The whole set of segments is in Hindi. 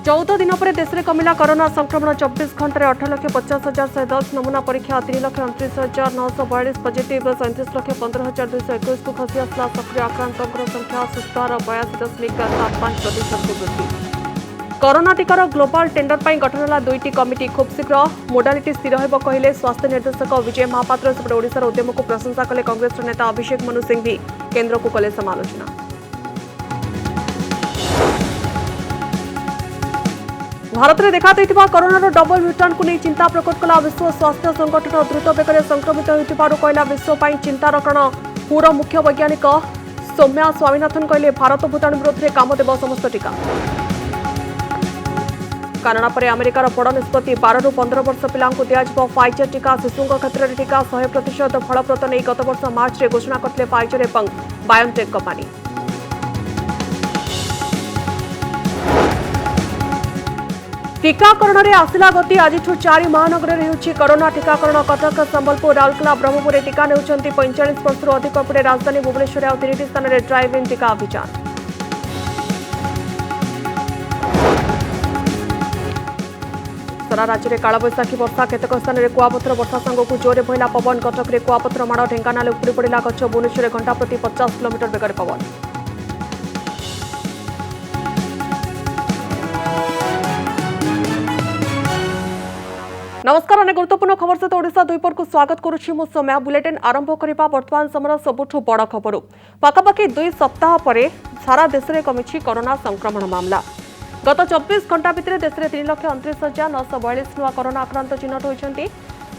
14 दिन पर देश में कमिला कोरोना संक्रमण 24 घंटे 8,50,110 नमूना परीक्षा 3,29,942 पॉजिटिव 37,15,221 को खसी आसला सक्रिय आक्रांतों संख्या सुस्तर 82.75% वृद्धि। कोरोना टीकार ग्लोबल टेंडर पर गठन है दुईटी कमिटी खूब शीघ्र मोडालिटी स्थिर हो कहले स्वास्थ्य निर्देशक विजय महापात्र। सेपटे ओडिशार उद्यम को प्रशंसा कले कांग्रेस नेता अभिषेक मनु सिंह भी केन्द्र को कले समालोचना। भारत में देखा कोरोना डबल म्यूटांट को नहीं चिंता प्रकट कला विश्व स्वास्थ्य संगठन। द्रुत बेगर संक्रमित होता विश्व चिंतार कारण हुर मुख्य वैज्ञानिक सौम्या स्वामीनाथन कहले भारत भूताणु विरोध में काम देव समस्त टीका। कानाडा पर अमेरिकार बड़ निष्पत्ति 12 ରୁ 15 वर्ष पिला दिज्व फाइजर टीका। शिशुओं क्षेत्र में टीका 100% फलप्रद नहीं गत वर्ष मार्च में घोषणा करते फाइजर और बायोटेक कंपनी। टीकाकरण में आसला गति आज 4 महानगर में होची कोरोना टीकाकरण। कटक संबलपुर राउरकेला ब्रह्मपुर में टीका नेउछंती 45 वर्ष अधिक पटे राजधानी भुवनेश्वर और 3 स्थान में ड्राइव इन टीका अभियान। सारा राज्य में कालबैशाखी वर्षा केतक स्थान में कुआपथर वर्षा सांगक जोरे बहला पवन। कटक में कुआपथर माड़ ढेंकानाल उपड़ी पड़ा गछ। भुवनेश्वर घंटा प्रति 50 किलोमीटर बेगर पवन। नमस्कार अनेक गुरुत्वपूर्ण खबर सहित ओडिशा दुईपर को स्वागत करुछि मो समय। बुलेटिन आरंभ करबा वर्तमान समय सबुठु बड़ खबर। पाखापाखि 2 सप्ताह पर सारा देश में कमिछि कोरोना संक्रमण मामला। गत 24 घंटा भितर देश में 3,29,942 नुआ कोरोना आक्रांत चिन्हट होती।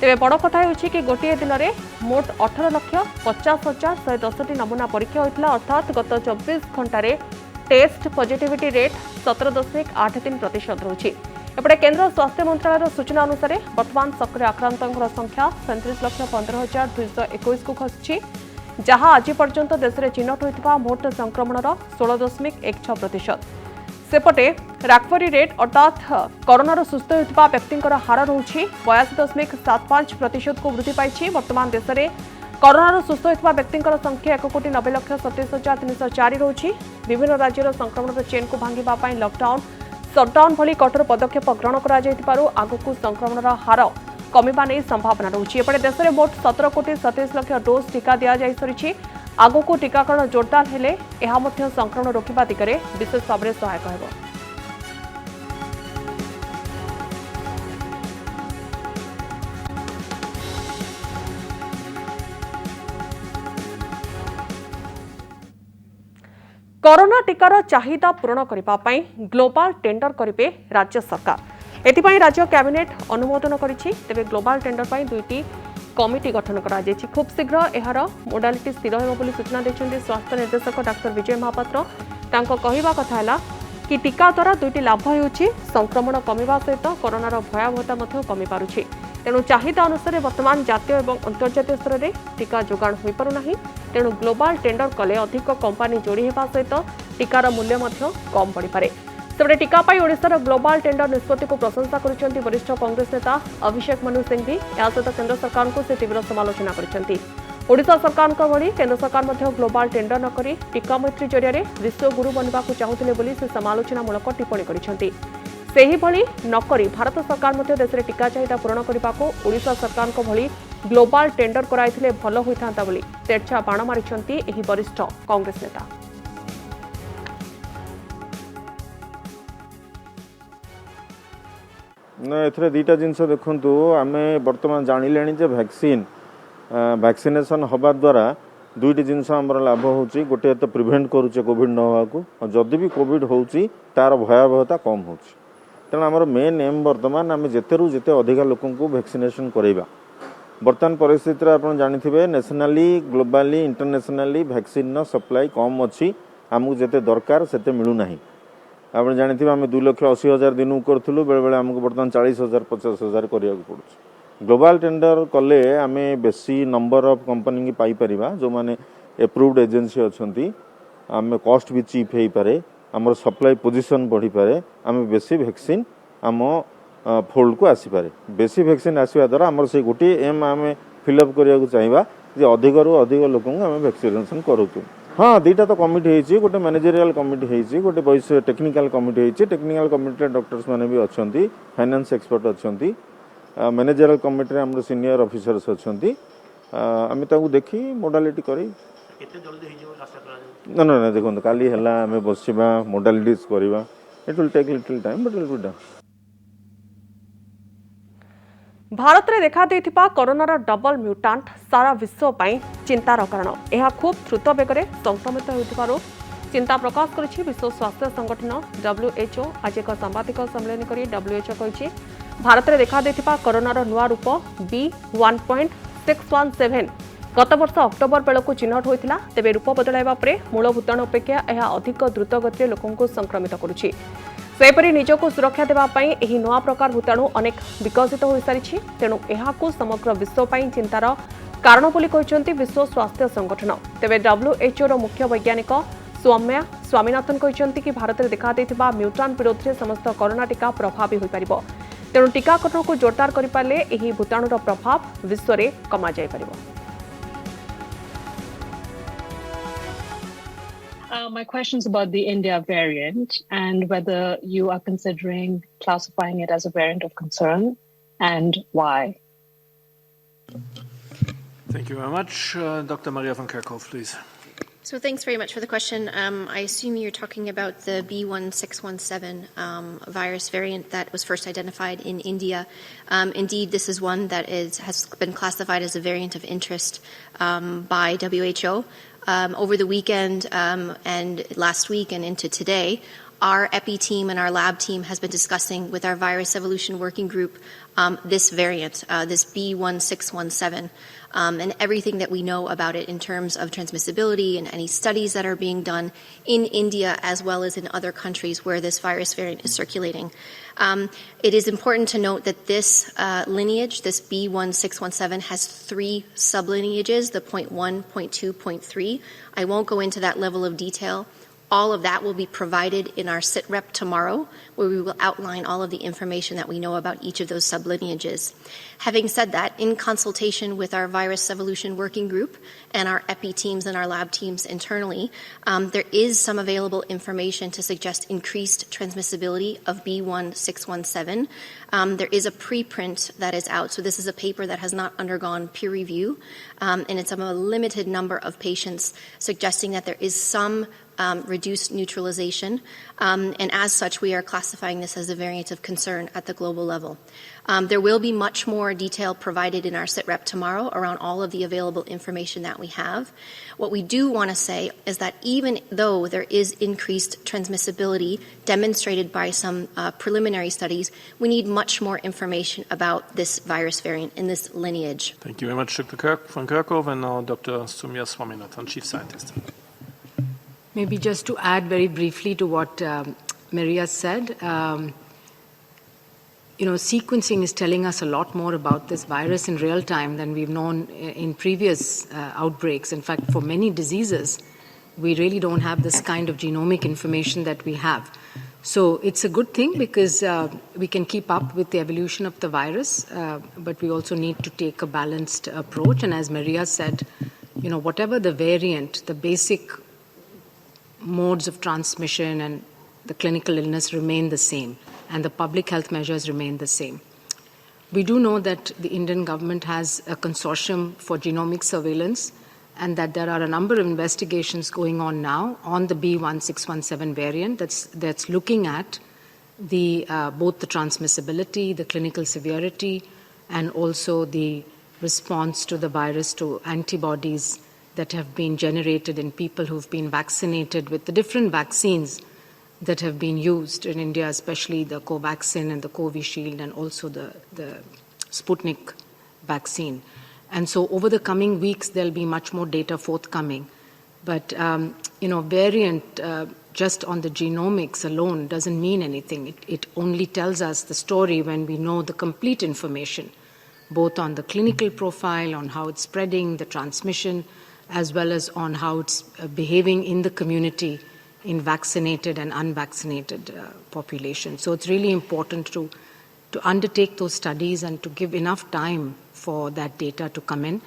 तेरे बड़ कथा होछि कि गोटे दिन में मोट 18,50,110 नमूना परीक्षा होता। अर्थात गत 24 घंटे टेस्ट पॉजिटिविटी रेट 17.83% रही। एपटे केंद्र स्वास्थ्य मंत्रालय सूचना अनुसार वर्तमान सक्रिय आक्रांतों संख्या 37,15,221 को खसी, जहां आज पर्यंत देश में चिन्हट होता मोट संक्रमण 16.16%। सेपटे रिकवरी रेट अर्थात कोरोना सुस्थ होता व्यक्ति हार रही 82.75% को वृद्धि पाई। वर्तमान देश में कोरोना सुस्थ होता व्यक्ति संख्या 1,90,27,304 रही। विभिन्न राज्यर संक्रमण चेन को भांगा लॉकडाउन सटडाउन भली कठोर पदक्षेप ग्रहण कर आगक संक्रमण हार कमिबा नहीं संभावना रही। एपटे देश में मोट 17,27,00,000 डोज टीका दि जा सारी। आगक टीकाकरण जोरदार हेले यह संक्रमण रोकवा दिगरे विशेष भाव में सहायक होब। कोरोना टीकार चाहिदा पूरण करने ग्लोबल टेंडर करेंगे राज्य सरकार। एथिपाई राज्य कैबिनेट अनुमोदन करिछि। तेबे ग्लोबल टेंडर पर दुईटी कमिटी गठन करा जायछि। खूब शीघ्र एहार मोडालिटी स्थिर होब बोली सूचना दैछन्ति स्वास्थ्य निर्देशक डाक्टर विजय महापात्र। तांको कहिबा कथा हैला कि टीका द्वारा दुईटी लाभ होउछि। संक्रमण कमिबा सहित कोरोनार भयावहता मध्य कमि पारुछि। तेणु चाहिदा अनुसार वर्तमान जातीय और अंतर्जातीय स्तर में टीका जोगाण हो पारु नाही। तेणु ग्लोबल टेंडर कले अधिक कंपानी जोड़ी हेबा सहित टीकार मूल्य मध्य कम पड़ी पारे। सेपटे टीका पाई ओडिशार ग्लोबल टेंडर निष्पत्ति को प्रशंसा करिसेंति वरिष्ठ कांग्रेस नेता अभिषेक मनु सिंह भी। या सहित केंद्र सरकार को से तीव्र समालोचना करिसेंति। ओडिशा सरकार भली केंद्र सरकार मध्य ग्लोबल टेंडर न करी टीका मैत्री जरिया विश्व गुरु बनवा चाहूले बोली से समालोचनामूलक टिप्पणी करिसेंति। सेही भली नकरी भारत सरकार मध्य देश में टीका चाहिदा पूरण करने को ओडिशा सरकार भली ग्लोबल टेंडर कराइथिले भल होइथांता बोली तेरछा बाण मारिछंती एही वरिष्ठ कांग्रेस नेता। एथरे दुईटा जिनस देखंतु आमे वर्तमान जानिलेनी जे वैक्सीनेशन हवा द्वारा दुईटी जिनस आमर लाभ होची। गोटे तो प्रिवेंट करूचे कोविड न होवा को, और जदि भी कोविड होची तार भयावहता कम होची। तेणु आमर मेन एम वर्तमान आम जितेरू जिते अधिका लोकन को वैक्सीनेशन करवा। वर्तमान परिस्थिति आप जानी nationally globally internationally vaccine supply कम अच्छी। आमको जिते दरकार सेते मिलूना। आप जानी आम 2,80,000 दिन करूँ बेले बेले आमको बर्तमान 40,000 50,000 करने पड़े। ग्लोबल टेंडर कले आम बेसी नंबर ऑफ कंपनी की पाइपर जो मैंने एप्रूव्ड एजेंसी अच्छा आम कॉस्ट भी चीप हो पारे, आम सप्लाई पोजिशन बढ़ी पारे, आम बेसी वैक्सीन आम फोल्ड को आसीपारे। बेसी वैक्सीन आसवा द्वारा आम से गोटे एम आम फिलअप करने चाहिए जे अधिक रु अधिक लोक आम वैक्सीनेशन करूँ। हाँ दुईटा तो कमिटी होती गोटे मैनेजरियल कमिटी होती गोटे वैस टेक्निकल कमिटी होती टेक्निकल कमिटी डॉक्टर्स मैंने भी अच्छा फाइनेंस एक्सपर्ट अच्छा मैनेजरियल कमिटी आम सीनियर ऑफिसर्स अच्छा आम देखी मोडालिटी कर ना ना ना देखो काली आम बसवा मोडालिटीज करवा it will take little time but will be done Bharat में देखा देथिबा कोरोनार डबल म्यूटांट सारा विश्व ପାଇଁ चिंतार कारण यह खूब द्रुत बेगर संक्रमित होतिबारु चिंता प्रकाश करिछि विश्व स्वास्थ्य संगठन WHO आज एक सांबादिक सम्मेलन करी WHO कहिछि भारत में देखा देथिबा कोरोनार नुआ रूप B1.617 गत वर्ष अक्टोबर बेलू चिन्हट होता तेज रूप बदलाइबा परे मूल भूताणु अपेक्षा यह अधिक द्रुत गति लोकों संक्रमित करुछि सेपरी निजको सुरक्षा देवाई यह नुआ प्रकार भूताणु अनेक विकसित हो सारी तेणु यहाकू समग्र विश्व चिंतार कारण बोली कहते विश्व स्वास्थ्य संगठन तेज WHO मुख्य वैज्ञानिक सौम्या स्वामीनाथन कहते कि भारत में देखा देथिबा म्यूटांट विरोध में समस्त कोरोना टीका प्रभावी हो पारिबो तेणु टीकाकरण को जोरदार करिपाले एही भूताणुर प्रभाव विश्व में कमा जाय पारिबो। My question is about the India variant and whether you are considering classifying it as a variant of concern and why. Thank you very much. Dr. Maria van Kerkhoff, please. So thanks very much for the question. I assume you're talking about the B1617 virus variant that was first identified in India. Indeed, this is one that has been classified as a variant of interest by WHO. Over the weekend and last week and into today, our EPI team and our lab team has been discussing with our virus evolution working group this variant, this B1617, and everything that we know about it in terms of transmissibility and any studies that are being done in India as well as in other countries where this virus variant is circulating. It is important to note that this lineage, this B1617, has 3 sublineages, the 0.1, 0.2, 0.3. I won't go into that level of detail. All of that will be provided in our SITREP tomorrow, where we will outline all of the information that we know about each of those sublineages. Having said that, in consultation with our virus evolution working group and our EPI teams and our lab teams internally, there is some available information to suggest increased transmissibility of B1617. There is a preprint that is out. So this is a paper that has not undergone peer review, and it's a limited number of patients suggesting that there is some reduced neutralization, and as such, we are classifying this as a variant of concern at the global level. There will be much more detail provided in our SITREP tomorrow around all of the available information that we have. What we do want to say is that even though there is increased transmissibility demonstrated by some preliminary studies, we need much more information about this virus variant in this lineage. Thank you very much, Dr. van Kerkhoff, and now Dr. Soumya Swaminathan, Chief Scientist. Maybe just to add very briefly to what Maria said, sequencing is telling us a lot more about this virus in real time than we've known in previous outbreaks. In fact, for many diseases, we really don't have this kind of genomic information that we have. So it's a good thing because we can keep up with the evolution of the virus, but we also need to take a balanced approach. And as Maria said, whatever the variant, the basic modes of transmission and the clinical illness remain the same, and the public health measures remain the same. We do know that the Indian government has a consortium for genomic surveillance, and that there are a number of investigations going on now on the B1617 variant that's looking at the both the transmissibility, the clinical severity, and also the response to the virus to antibodies that have been generated in people who've been vaccinated with the different vaccines that have been used in India, especially the Covaxin and the Covishield, and also the Sputnik vaccine. And so over the coming weeks, there'll be much more data forthcoming. But, variant just on the genomics alone doesn't mean anything. It only tells us the story when we know the complete information, both on the clinical profile, on how it's spreading, the transmission, as well as on how it's behaving in the community in vaccinated and unvaccinated population. So it's really important to undertake those studies and to give enough time for that data to come in.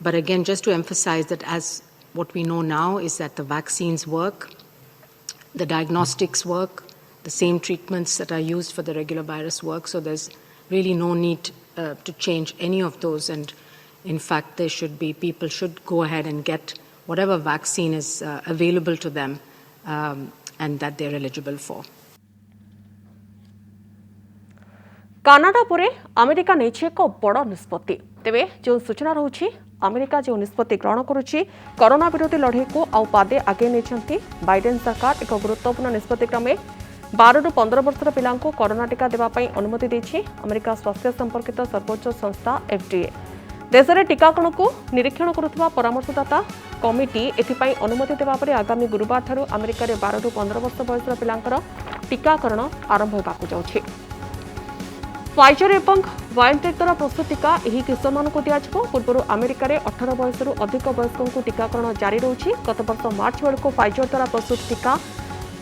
But again, just to emphasize that as what we know now is that the vaccines work, the diagnostics work, the same treatments that are used for the regular virus work. So there's really no need to change any of those. And in fact, people should go ahead and get whatever vaccine is available to them and that they're eligible for. Canada परे अमेरिका नहीं एक बड़ निष्पत्ति तेबे जो सूचना रही अमेरिका जो निष्पत्ति ग्रहण करुच्ची कोरोना विरोधी लड़ाई को आउ पादे आगे नहीं बाइडेन सरकार एक गुरुत्वपूर्ण निष्पत्ति क्रमे 12 ରୁ 15 वर्षर पिला कोरोना टीका देवाई अनुमति देछि अमेरिका स्वास्थ्य संपर्कित सर्वोच्च संस्था FDA देश में टीकाकरण को निरीक्षण करुवा परामर्शदाता कमिटी एथिपाई अनुमति देवा परे आगामी गुरुवार ठारू अमेरिका रे 12 ରୁ 15 वर्ष बयसर पिलांकर टीकाकरण आरंभ होबाकु जाउछि फाइजर एवं बायोटेक द्वारा प्रस्तुत टीका यही किशोर को दिज्व पूर्व अमेरिका रे 18 वर्ष अधिक वयस्कों को टीकाकरण जारी रही गत वर्ष मार्च बेलू फाइजर द्वारा प्रस्तुत टीका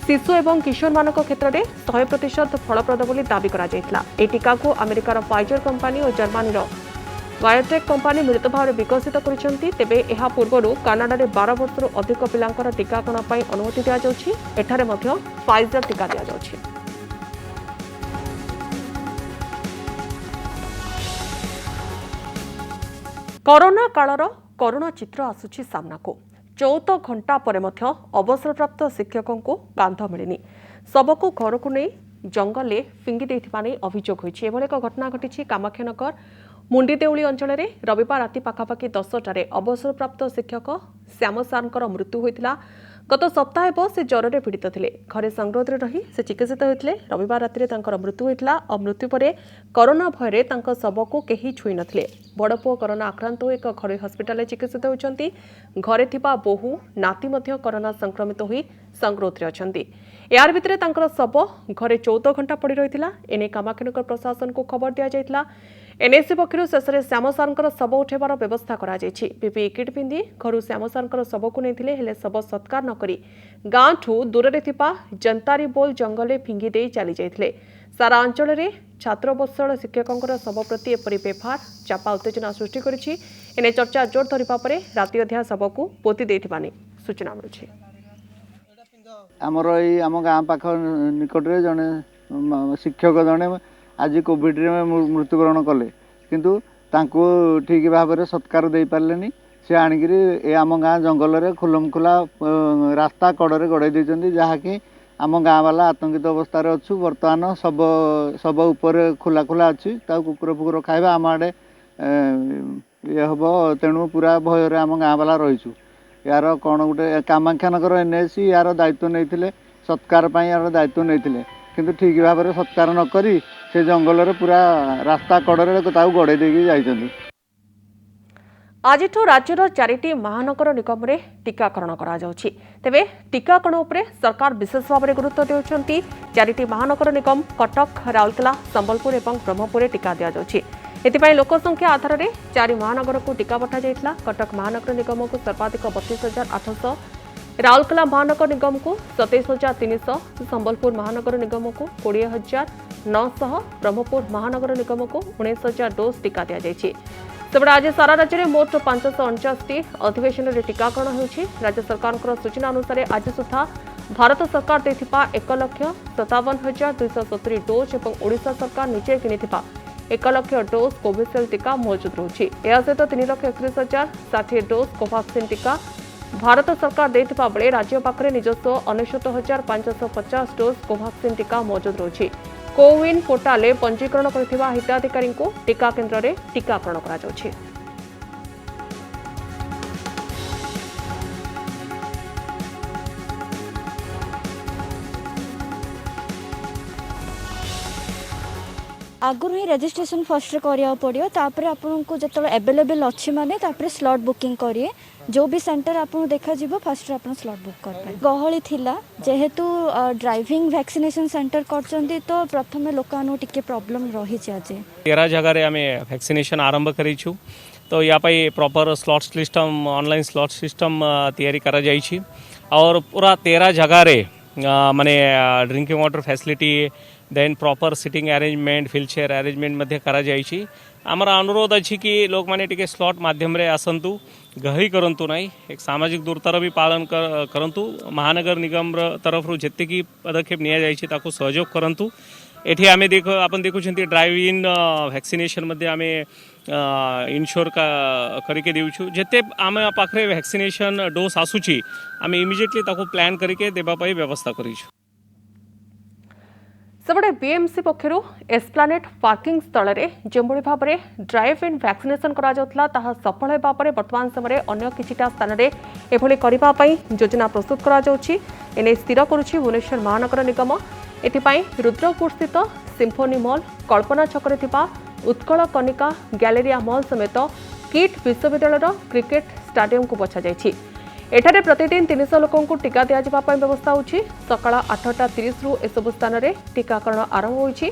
शिशु एवं किशोर मान क्षेत्र में 100% फलप्रद बोली दावी करा जायतिला। ए टीका को अमेरिकार फाइजर कंपनी और जर्मनी बायोटेक कंपनी मिलित भाव में विकसित करिसेंती तेबे एहा पूर्वरु कनाडा रे 12 वर्ष अधिक पिलांकर टीकाकरण पई अनुमति दिया जाउछि एठारे मध्य फाइजर टीका दिया जाउछि। कोरोना कालर करुण चित्र आसुछि सामनाको 14 घंटा पर मध्य अवसरप्राप्त शिक्षकों को कांध मिलनी सबको घर को नहीं जंगल फिंगी देथिबा नै अभियोग होइछि। एभली एक घटना घटिछि कामाख्यानगर मुंडीदेउली अंचल में रविवार राति पाखापाखि 10टारे अवसरप्राप्त शिक्षक श्याम सारंकर मृत्यु होइतिला। गत सप्ताह हेब से ज्वरे पीड़ित थे घरे संगरोधରେ रही से चिकित्सित होते रविवार राति तांकर मृत्यु होइतिला और मृत्यु पर कोरोना भୟରେ तांकर शव को केही छुई नथिले। बड़ पुओ कोरोना आक्रांत हो एक घरे हस्पिटाल चिकित्सित होइछंती घरे थिबा बहु नाती मध्य कोरोना संक्रमित होई संगरोधରେ अछंती। यार भितरे तांकर शव घरे 14 घंटा पड़ी रहितिला। एने कामाख्यानगर प्रशासन को खबर दिया जायतिला। एनएससी पक्षर शेष में श्याम सारंकर शव उठेबार व्यवस्था करा जायछि। पीपीई किट पिंधि घर श्याम सारंकर शव को नहीं हेले शव सत्कार न करी गाँ ठू दूर जनतारी बोल जंगल फिंगी दे चली जाइथिले। सारा अंचल में छात्रवत्सल शिक्षकों शव प्रति एपरी बेफार चापा उत्तेजना सृष्टि करिछि। एने चर्चा जोर धरिबा परे राति अध्या शव को पोति देथिबानी सूचना मिलुछि। आमर ये आम गाँ पाख निकट में जड़े शिक्षक जड़े आज कोविड मृत्युवरण कले किंतु तांको ठीक भाव में सत्कार दे पारे सी आणिकी आम गाँ जंगल में खुलम खुला रास्ता कड़े गड़े देते जहाँकि आम गाँ वाला आतंकित अवस्था अच्छु। बर्तमान सब सब उपर खुला खुला अच्छी कुकुर फुकुर खाଇବା आम आड़े ये हम तेणु पूरा भयर आम गाँ वाला रहीचु। यार कौन गोटे कामाख्यानगर एनएससी यार दायित्व नहीं सत्कार यार दायित्व नहीं किंतु ठीक भाव में सत्कार न करी से जंगल रे पूरा रास्ता कड़े गड़े देकी जाइछन्ति। आज राज्यर 4टी महानगर निगम रे टीकाकरण करा जाउछि। तेबे टीकाकरण उपरे सरकार विशेष भाव में गुरुत्व देउछन्ति। 4टी महानगर निगम कटक राउरकेला संबलपुर और ब्रह्मपुर टीका दिया जाउछि। एथिपाई लोकसंख्या आधार में 4 महानगर को टीका पठा जाइतिला। कटक महानगर निगम को सर्वाधिक 32,800, राउरकेला महानगर निगम को 27,300, संबलपुर महानगर निगम को 20,900, ब्रह्मपुर महानगर निगम को 19,000 डोज टीका दिया जाइछि। सेबड़े आज सारा राज्य में मोट 549 अधिवेशन में टीकाकरण होछि। राज्य सरकार सूचना अनुसार आज सुधा भारत सरकार देथिबा 1,57,270 डोज और ओडिशा सरकार निजे किनिथिबा 1 लाख डोज कोविशील्ड टीका मौजूद रही। यह सहित 3,31,060 डोज कोवाक्सिन टीका भारत सरकार देथिबा बेले राज्य पाखरे निजस्व 69,550 डोज कोवाक्सिन टीका मौजूद रही। कोविन पोर्टाल पंजीकरण करथिबा हिताधिकारी को टीका केन्द्र में टीकाकरण करा जाउछि। आगुरी ही रजिस्ट्रेशन फर्स्ट करिया पड़ियो तापर आपन को जतले अवेलेबल अछि माने तापर स्लॉट बुकिंग करिए जो भी सेंटर आपन देखा जिवो फर्स्ट आपन स्लॉट बुक कर पाए। गहली थिला जेहेतु ड्राइविंग वैक्सीनेशन सेंटर करचंती तो प्रथमे लोकानो टिके प्रॉब्लम रही छ। आज 13 जगह रे हमें वैक्सीनेशन आरंभ करी छु तो या पाई proper slot system online slot system तैयारी करा जाई छी और पूरा 13 जगह रे माने drinking water facility then proper sitting arrangement wheelchair arrangement मध्ये करा जायछि आमर अनुरोध अछि कि लोक माने टिके स्लॉट माध्यम रे आसंतु गहरी करंतु नाही एक सामाजिक दूरतार भी पालन करंतु महानगर निगम तरफ रु जेते की पदक्षेप निया जायछि ताको सहयोग करंतु एठी आमे देखो आपण देखुछंती ड्राइव इन वैक्सीनेशन मध्ये आमे इन्श्योर का करके देउछु जेते आमे पाखरे वैक्सीनेशन डोज आसुची आमे इमिडिएटली ताको प्लान करके देबा पई व्यवस्था करिछु सेबडे बीएमसी पक्षर एस्प्लानेट पार्किंग स्थल में जो भाव में ड्राइव इन वैक्सीनेशन करा सफल होगा पर वर्तमान समय अन्य किछिटा स्थान में एभली करने योजना प्रस्तुत करा स्थिर करुछि भुवनेश्वर महानगर निगम एथिपाई रुद्रपुर स्थित सिम्फोनी मॉल कल्पना छकरे थिबा उत्कल कनिका गैलेरिया मॉल समेत किट विश्वविद्यालय क्रिकेट स्टाडियम को बछा जायछि एठारे प्रतिदिन 300 लोकों को टीका दिया जाय व्यवस्था होछि सकाळ 8:30 रु एसबु स्थान में टीकाकरण आरंभ होछि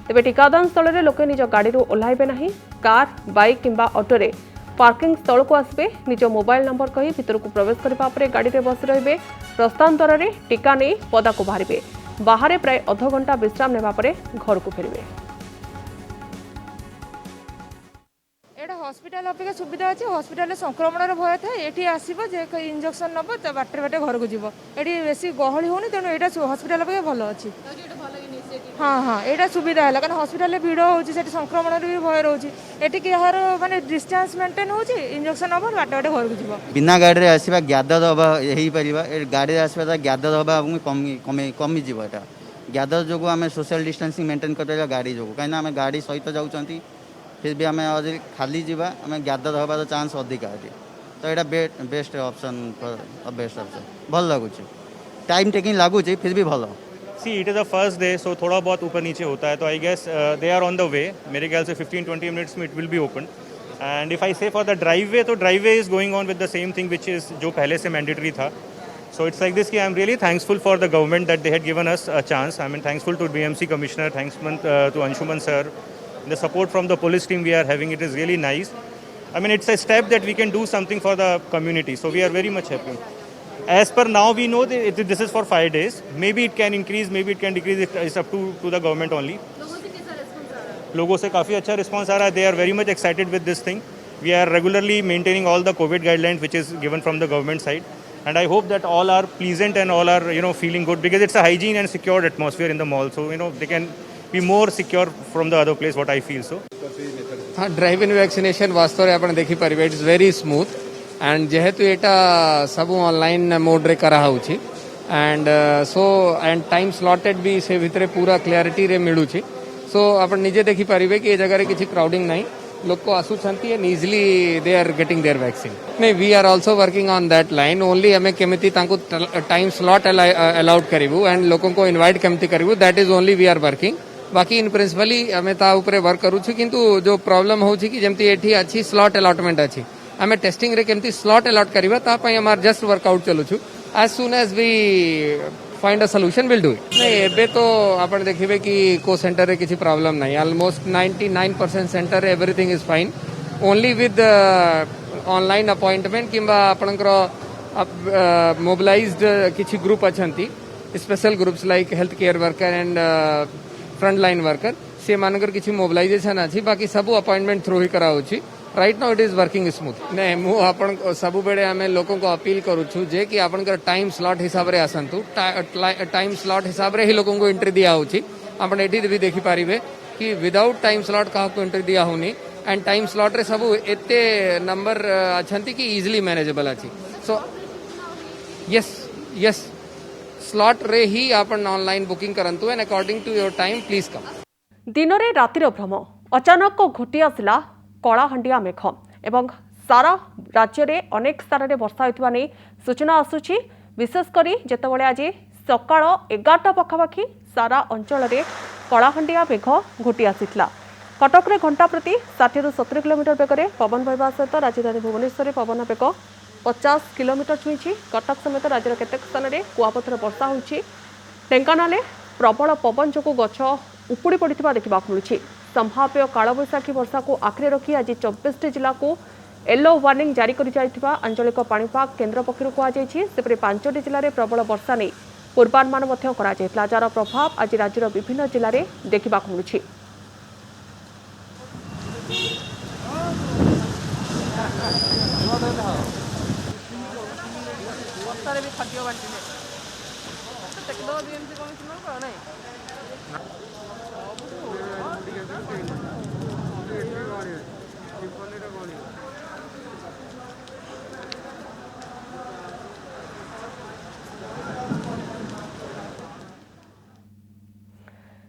तेबे टीकादान स्थल में लोके निज गाड़ी रो ओह्लाइबे नहीं कार बाइक किंबा ऑटो रे पार्किंग स्थल को आसबे निज मोबाइल नंबर कही भीतर को प्रवेश करबा परे गाड़ी रे बस रहिबे प्रस्थान द्वार रे टीका नै पदा को बाहरिबे बाहर प्राय अध घंटा विश्राम नेबा परे घर को फेरिबे हॉस्पिटल अपेक्षा सुविधा अच्छे हॉस्पिटल संक्रमण भय था ये आसब इंजेक्शन नब बाटे बाटे घर को जीव ये बेस गहली होनी तेणु यहाँ हॉस्पिटल अपेक्षा भल अच्छी हाँ हाँ यहाँ सुविधा है कारण हॉस्पिटल भिड़ होती संक्रमण भी भय रोचे ये यार माने डिस्टेंस मेंटेन हो इंजेक्शन नब बाटे बाटे घर को जीव बिना गाड़ी में आसवा ग्यादर हवा हो पार गाड़ी आसवा ग्यादर हवा कमिଯିव यहाँ ग्यादर जो आम सोशल डिस्टेंसिंग मेंटेन कर गाड़ी जो कहीं गाड़ी सहित जाऊँच फिर भी आम खाली जावा आम ग्यादर हबार चांस अधिका है तो यहाँ बेस्ट ऑप्शन बेस्ट ऑप्शन भल लगुच टाइम टेकिंग लगुच फिर भी भल सी it is the first day so थोड़ा बहुत ऊपर नीचे होता है तो I guess they are on the way मेरे ख्याल से 15-20 मिनट्स में it will be open and if I say for the driveway तो driveway is going on with the same thing which is जो पहले से मैंडेटरी था सो इट्स लाइक दिस कि I am really thanksful for the government that they had given us a chance I mean thanksful to BMC commissioner thanks to Anshuman sir the support from the police team we are having it is really nice I mean it's a step that we can do something for the community so we are very much happy as per now we know that this is for 5 days maybe it can increase maybe it can decrease it is up to the government only लोगों से काफ़ी अच्छा रिस्पांस आ रहा है they are very much excited with this thing we are regularly maintaining all the COVID guidelines which is given from the government side and I hope that all are pleasant and all are feeling good because it's a hygiene and secured atmosphere in the mall so they can be more secure from the other place what I feel so हाँ ड्राइव इन वैक्सीनेशन वास्तव में आपण देखि परिबे इट्स वेरी स्मूथ एंड जेहेतु एटा सब ऑनलाइन मोड रे करा होछि and so and time slotted भी से भितरे पूरा क्लैरिटी रे मिलुछि सो आपण निजे देखि परिबे कि ए जगह रे किछि क्राउडिंग नाही लोक को आसुछंती and easily they are getting their vaccine नहीं we are also working on that line only हमें केमिति तांको टाइम स्लॉट अलाउड करिवु एंड लोकों को इनवाइट केमिति करिवु that is only we are working बाकी इन प्रिंसिपली आम ता उपरे वर्क करूछु किंतु जो प्रॉब्लम होछि कि जेमती एठी अछि स्लॉट अलॉटमेंट अछि आम टेस्टिंग रे केमती स्लॉट अलॉट करबा ता पय हमार जस्ट वर्कआउट चलुछु as soon as we find a solution will do it नहीं एबे तो आपण देखिबे कि को सेंटर रे किछि प्रॉब्लम नहीं ऑलमोस्ट 99% सेंटर रे everything is fine only with online appointment किंबा आपनकर मोबिलाइज्ड किछि ग्रुप अछंती special groups like health care worker and front line worker से मानकर किसी मोबिलाइजेशन अच्छी बाकी सब अपॉइंटमेंट थ्रू ही करा होची right now it is working smooth नहीं मु आपण सब बेले आम लोकों को अपील करूछु जे कि आपनकर टाइम स्लॉट हिसाब रे आसंतु टाइम स्लॉट हिसाब रे ही लोकों को एंट्री दिया होची आपण एठी भी देखि पारिबे कि विदाउट टाइम स्लॉट का को एंट्री दिया होनी एंड टाइम स्लॉट रे सब एते नंबर अछंती कि इजीली मैनेजेबल अछि सो यस स्लॉट रे ही आपण ऑनलाइन बुकिंग करंतु and according to your time please come दिन में रातिर भ्रम अचानक घोटी आसला कलाहांडिया मेघ एवं सारा राज्य में अनेक स्थान में वर्षा होता नहीं सूचना आसूची विशेषकर जितेबाला आज सकाळ 11टा पखापाखि सारा अंचल में कलाहांडिया मेघ घोटी आसीथिला कटक रे घंटा प्रति 60 ରୁ 70 किलोमीटर बेगर पवन बहवा सहित राजधानी भुवनेश्वर पवन बेग 50 किलोमीटर छुई कटक समेत राज्यर केतेक स्थान में कुआपथर वर्षा होछि ढेंकानाल प्रबल पवन जो गछ उपुड़ी पड़ा देखा मिलूँ संभाव्य कालबैशाखी वर्षा को आखिरी रखी आज 24 जिला को येलो वार्निंग जारी कर आंचलिक पाणीपाग केन्द्र पक्षर कहुई सेपरि 5टी जिले में प्रबल वर्षा नहीं ପୂର୍ବାନୁମାନ ମଧ୍ୟ କରାଯାଇଥିଲା ଯାହାର ପ୍ରଭାବ ଆଜି ରାଜ୍ୟର ବିଭିନ୍ନ ଜିଲ୍ଲାରେ ଦେଖିବାକୁ ମିଳୁଛି।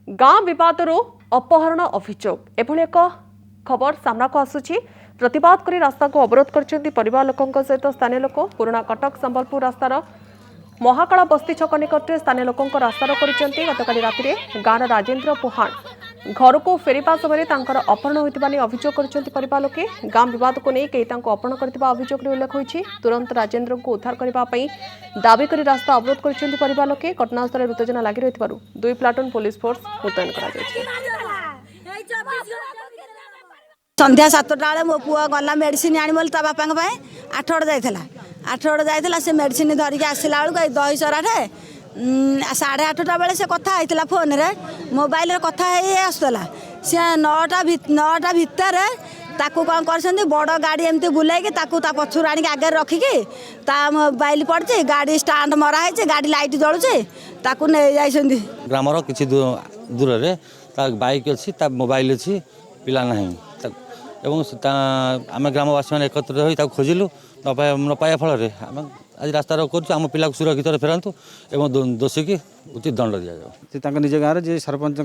गाँ विवादरू अपहरण अभियोग एभली एक खबर सामना को आसुची। प्रतिवाद करी रास्ता को अवरोध करछन्ती परिवार लोकंक सहित स्थानीय लोक। पुराना कटक संबलपुर रास्तार महाकाला बस्ती छक निकटରେ स्थानीय लोकंक रास्तार करछन्ती। गतकाली रातिरे गाँर राजेन्द्र पुहाण घर को फेरिबा समय तांकर अपहरण होइतिबा नै अभियोग करछन्ती परिवार लोके। गाँ विवाद को नै केही तांको अपहरण करतिबा अभियोग रे उल्लेख होइछि। तुरंत राजेन्द्र को उद्धार करबा पई दाबी करी रास्ता अवरोध करछन्ती परिवार लोके। घटनास्थल रे उत्तेजना लागि रहितबारु 2 प्लाटून पुलिस फोर्स मुतयन करा जायछि। संध्या 7टा बेले मो पुआ गला मेडिसिन आनी बोल ता बापा के 8 जाइला से मेडिसिन धरिक आसला बेलू दही सराठे 8:30 बेले से कथा होइतिला फोन रे मोबाइल रे कथा आसला से 9टा भितर ताकू कौन कर बड़ गाड़ी एमती बुलाई ताकू ता पछुर आनिक आगे रखिकी ता मोबाइल पड़े गाड़ी स्टांड मरा है गाड़ी लाइट जलुचे ताकू नहीं जाइछन्ती। ग्रामर किछि दूर रे ता बाइक अछि ता मोबाइल अछि पिला नहीं एवं आम ग्रामवासी मैंने एकत्र हो खोजिलु न पाया फल आज रास्ता रोक आम पिला सुरक्षित फेरतु एवं दोषी की उचित दंड दि जाए। निज गाँव जी सरपंच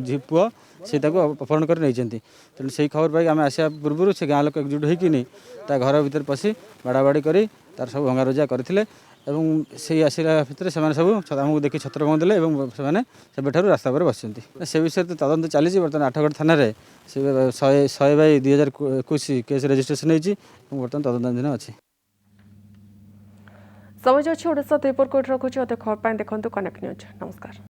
झी पुआ से अपहरण कर तेणु से खबर पाई आम आसा पूर्व से गाँ लोक एकजुट होता घर भर पशि बाड़ाबाड़ी कर तार सब भंगारुजा करते से आसला भितर से सब आमको देखी छत्र बंदेले से रास्ता पर बस से विषय तो तदंत चली बर्तमान 8गड़ थाना 100/2021 केस रेजिस्ट्रेशन होती बर्तमान तदंताधीन अच्छी। समय अच्छी ओडिशा 2 रिपोर्ट रखुच्छे। खबर देखु कनेक्ट न्यूज। नमस्कार।